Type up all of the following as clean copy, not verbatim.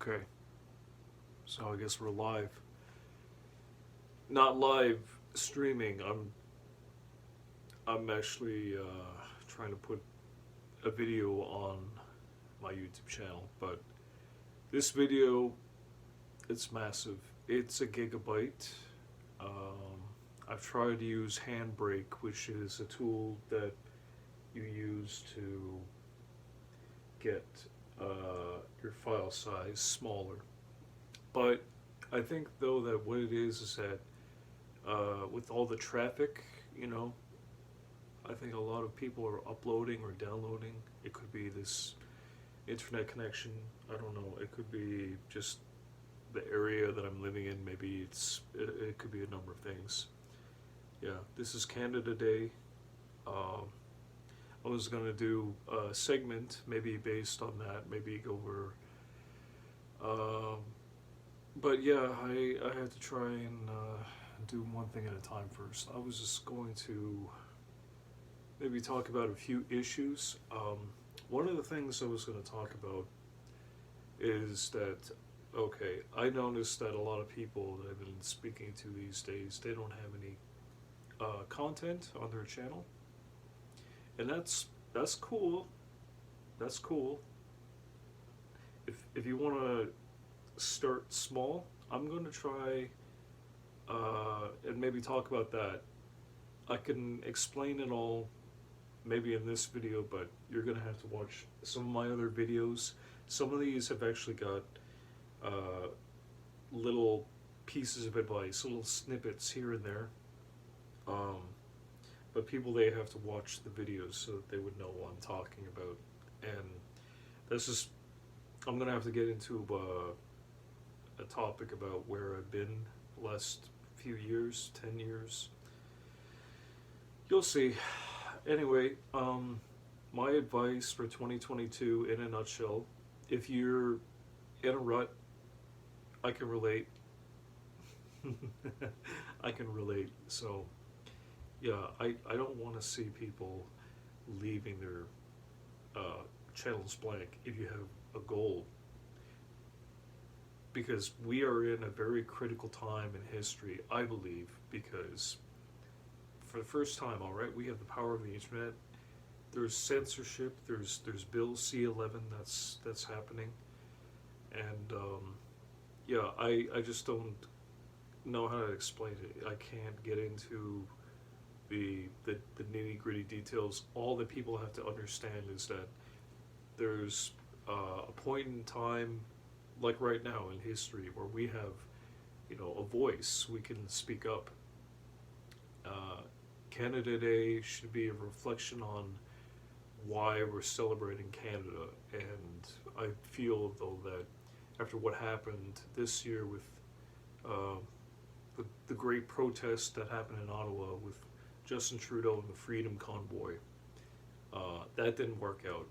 Okay, so I guess we're live. Not live streaming. I'm actually trying to put a video on my YouTube channel, but this video, it's massive. It's a gigabyte. Um, I've tried to use Handbrake, which is a tool that you use to get your file size smaller. But I think though that what it is that with all the traffic, you know, I think a lot of people are uploading or downloading. It could be this internet connection. I don't know. It could be just the area that I'm living in. Maybe it could be a number of things. Yeah, this is Canada Day. Um, I was gonna do a segment, maybe based on that. Maybe go over. Um, but yeah, I had to try and do one thing at a time first. I was just going to maybe talk about a few issues. One of the things I was going to talk about is that, okay, I noticed that a lot of people that I've been speaking to these days, they don't have any content on their channel, and that's cool. That's cool. If you want to start small, I'm going to try and maybe talk about that. I can explain it all maybe in this video, but you're gonna have to watch some of my other videos. Some of these have actually got uh, little pieces of advice, little snippets here and there. Um, but people, they have to watch the videos so that they would know what I'm talking about. And that's just, I'm gonna have to get into a topic about where I've been the last few years, 10 years. You'll see. Anyway, my advice for 2022 in a nutshell, if you're in a rut, I can relate. I can relate. So, yeah, I don't want to see people leaving their channels blank if you have a goal. Because we are in a very critical time in history, I believe, because for the first time, all right, we have the power of the internet. There's censorship. There's Bill C-11 that's happening, and yeah, I just don't know how to explain it. I can't get into the nitty gritty details. All that people have to understand is that there's a point in time, like right now in history, where we have, you know, a voice. We can speak up. Uh, Canada Day should be a reflection on why we're celebrating Canada, and I feel though that after what happened this year with uh, the great protest that happened in Ottawa with Justin Trudeau and the Freedom Convoy, that didn't work out,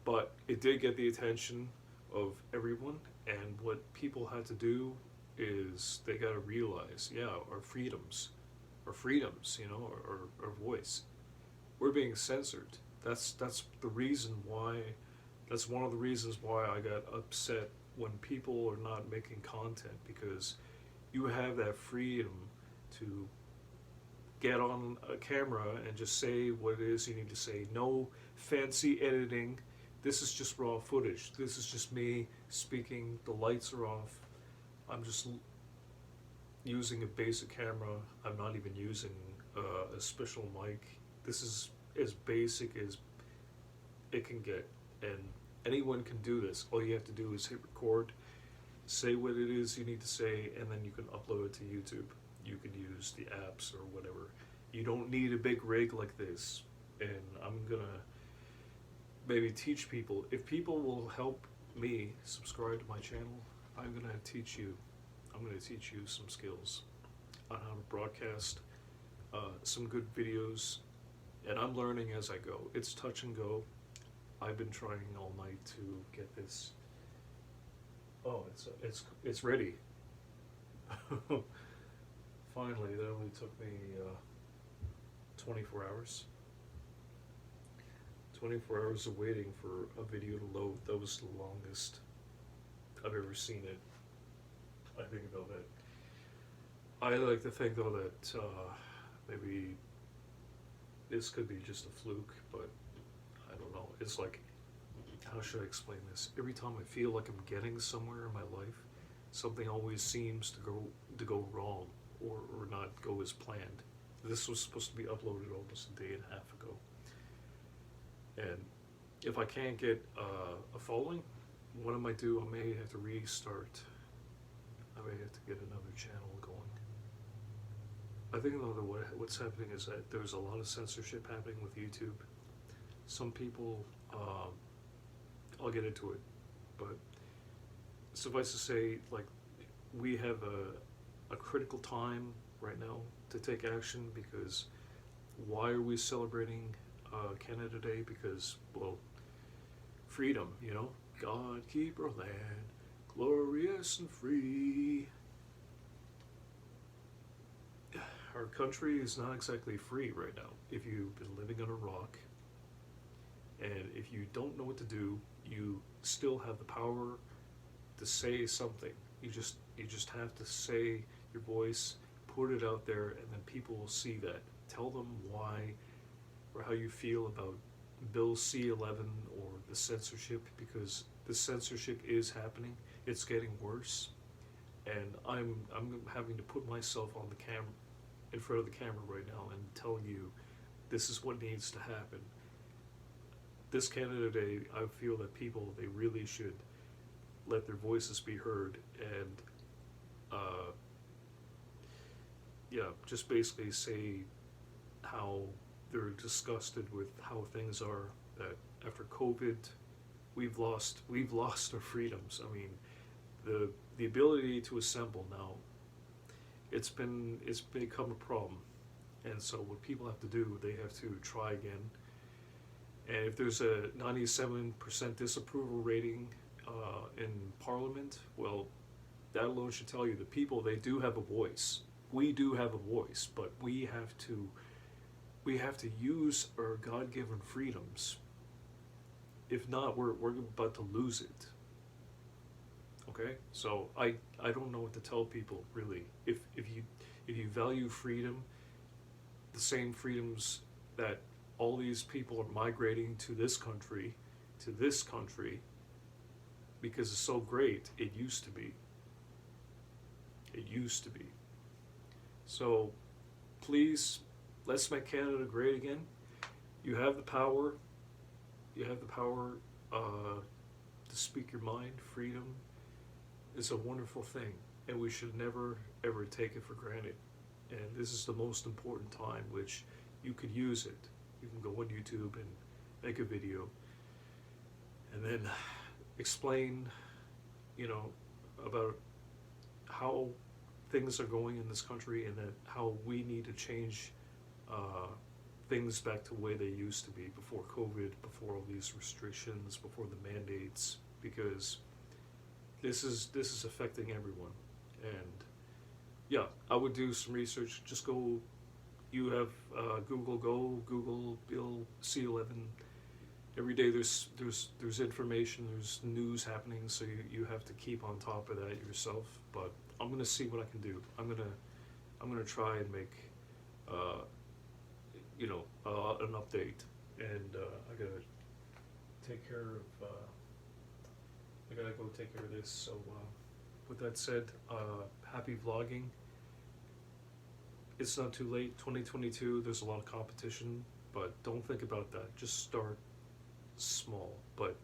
but it did get the attention of everyone, and what people had to do is they got to realize, yeah, our freedoms, you know, our voice. We're being censored. That's the reason why. That's one of the reasons why I got upset when people are not making content, because you have that freedom to get on a camera and just say what it is you need to say. No fancy editing. This is just raw footage. This is just me speaking. The lights are off. I'm just using a basic camera. I'm not even using a special mic. This is as basic as it can get, and anyone can do this. All you have to do is hit record, say what it is you need to say, and then you can upload it to YouTube. You can use the apps or whatever. You don't need a big rig like this, and I'm gonna maybe teach people. If people will help me subscribe to my channel, I'm gonna teach you. I'm going to teach you some skills on how to broadcast, some good videos, and I'm learning as I go. It's touch and go. I've been trying all night to get this. Oh, it's ready. Finally, that only took me 24 hours. 24 hours of waiting for a video to load. That was the longest I've ever seen it. I think though that I like to think though that maybe this could be just a fluke, but I don't know. It's like, how should I explain this? Every time I feel like I'm getting somewhere in my life, something always seems to go wrong or not go as planned. This was supposed to be uploaded almost a day and a half ago, and if I can't get a following, what I might do, I may have to restart. I may have to get another channel going. I think though that what's happening is that there's a lot of censorship happening with YouTube. Some people, I'll get into it, but suffice to say, like, we have a critical time right now to take action, because why are we celebrating Canada Day? Because, well, freedom, you know, God keep our land glorious and free. Our country is not exactly free right now. If you've been living on a rock, and if you don't know what to do, you still have the power to say something. You just have to say your voice, put it out there, and then people will see that. Tell them why or how you feel about Bill C-11 or the censorship, because the censorship is happening. It's getting worse, and I'm having to put myself on the camera, in front of the camera right now, and tell you this is what needs to happen. This Canada Day, I feel that people, they really should let their voices be heard, and yeah, just basically say how they're disgusted with how things are, that after COVID we've lost our freedoms. I mean, the ability to assemble now, it's become a problem, and so what people have to do, they have to try again. And if there's a 97% disapproval rating in Parliament, well, that alone should tell you the people, they do have a voice. We do have a voice, but we have to use our God-given freedoms. If not, we're about to lose it. Okay, so I don't know what to tell people, really. If you value freedom, the same freedoms that all these people are migrating to this country, because it's so great. It used to be. So please, let's make Canada great again. You have the power. To speak your mind. Freedom is a wonderful thing, and we should never ever take it for granted. And this is the most important time, which you could use it. You can go on YouTube and make a video, and then explain, about how things are going in this country, and that how we need to change things back to the way they used to be before COVID, before all these restrictions, before the mandates, because this is affecting everyone. And yeah, I would do some research. Just go. You have Google Bill C-11. Every day there's information, there's news happening, so you have to keep on top of that yourself. But I'm gonna see what I can do. I'm gonna try and make an update, and I gotta take care of. I gotta go take care of this. So with that said, happy vlogging. It's not too late. 2022. There's a lot of competition, but don't think about that. Just start small, but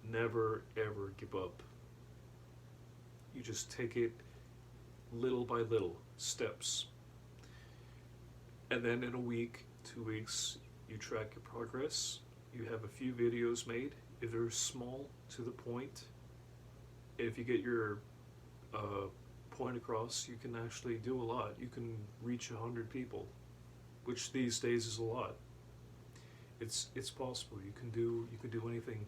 never ever give up. You just take it little by little, steps, and then in a week, 2 weeks, you track your progress. You have a few videos made. If they're small, to the point, if you get your point across, you can actually do a lot. You can reach 100 people, which these days is a lot. It's possible. You can do anything.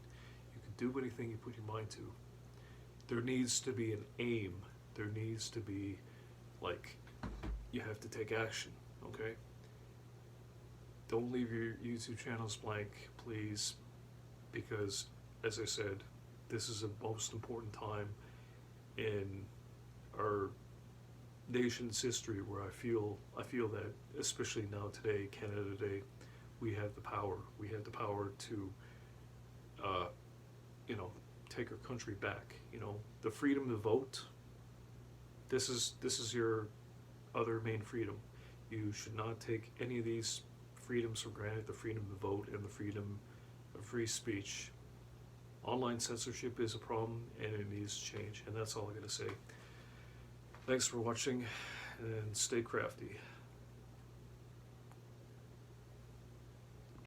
You can do anything you put your mind to. There needs to be an aim. There needs to be, you have to take action. Okay. Don't leave your YouTube channels blank, please, because, as I said, this is a most important time in our nation's history where I feel that, especially now today, Canada Day, we have the power. We have the power to, you know, take our country back. You know, the freedom to vote. This is your other main freedom. You should not take any of these freedoms for granted. The freedom to vote and the freedom of free speech. Online censorship is a problem, and it needs to change. And that's all I got to say. Thanks for watching, and stay crafty.